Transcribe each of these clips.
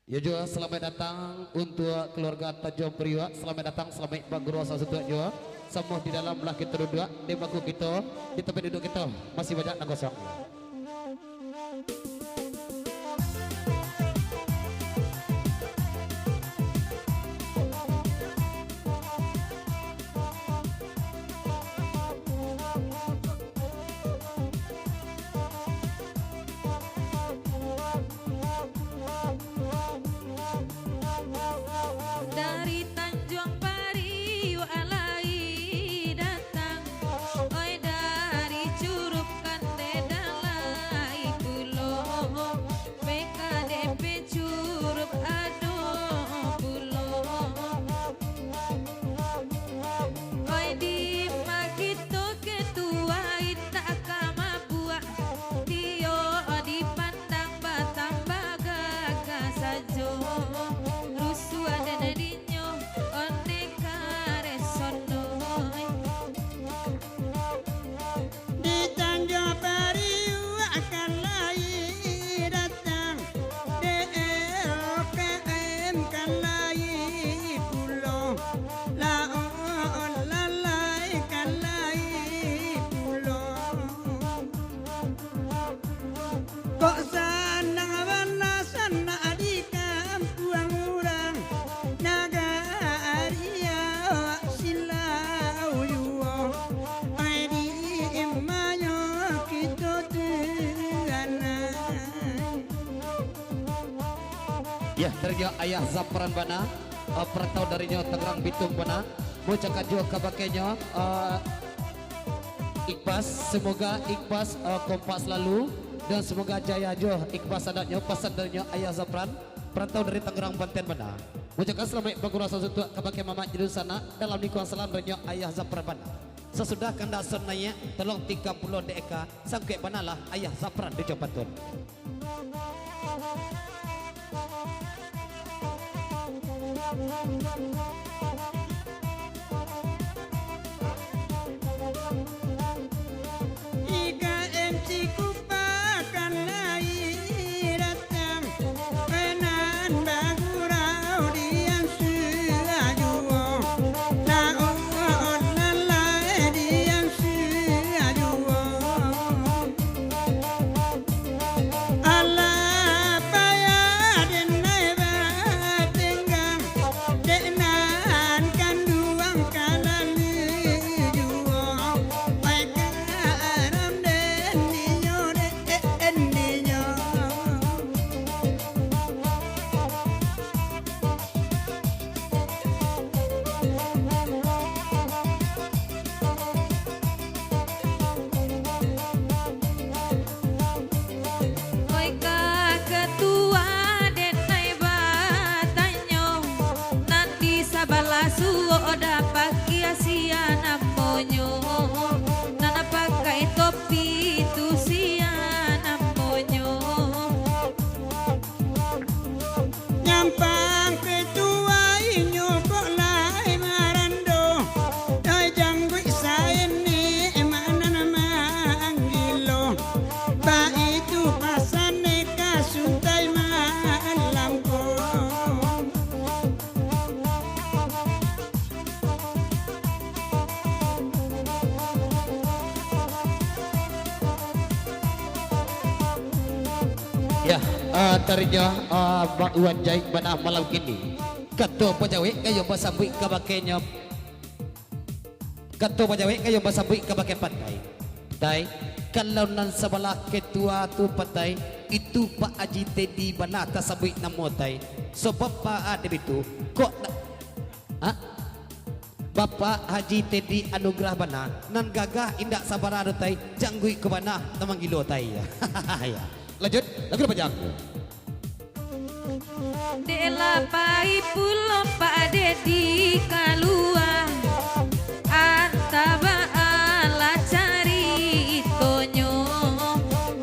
Ya juga selamat datang untuk keluarga Tajam Priwa. Selamat datang, selamat bangku rosa setua juga. Semua di dalam belah kita duduk di bangku kita, di tempat duduk kita masih banyak yang kosong. Dari Tanjung Priok alai datang, oi dari Curug Kandedalai pulau, PKDP Curug aduh pulau, oi di Magito ketua tak kama buah, Tio dipandang Batam bagaga sajo. Kok sanang wala sana di kampuang urang nagaria silau yuo ai di imanyo kita tuanai. Ya darinya ayah Zapran Bana, perantau darinya Tangerang Bitung Bana, mau cakap juga kabakenya Ikhlas, semoga Ikhlas kompak selalu. Dan semoga jaya jo ikhlas adatnya pasan darinya ayah Zapran perantau dari Tangerang Banten Bana. Ucapkan selamat berkurasa untuk kebagai mama jadi sana dalam lingkungan salam darinya ayah Zapran Bana. Sesudah kanda sonanya tolong 30 deka sampai banalah ayah Zapran di Jawa Banten. Ika MC kupakan lai datang penan bagurau dian suajuo laon lalai dian suajuo ala paya denai batenggang denan kanduang kalali juo baik karam deniyo deniyo. Oi ketua denai batanyo, nanti sabala suoda pakai asiana monyo, nana pakai topi tu siana monyo. Nyampang ketua inyo kok lai marando doi janggu saini emana nama anggilo ba itu pasane kasuntai malamko. Ya, darinya Bang Iwan Jai Bana malam kini. Ketua Pajawi kayo basambui kabakenya. Ketua Pajawi kayo basambui kabake pantai. Dai, kalau nan sebelah ketua tu pantai itu Pak Haji Teddy Bana tasabui namotai. So Bapak ada itu kok ha? Bapak Haji Teddy Anugrah Bana nan gagah indak sabar tai janggui ke Bana tamang gilo tai. Ya. Lanjut, lagu panjang. Dela pai pulau Pak Dedi kalua, antaba ala cari itonyo,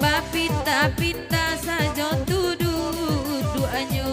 bapinda pinda sajo tudu duanyo.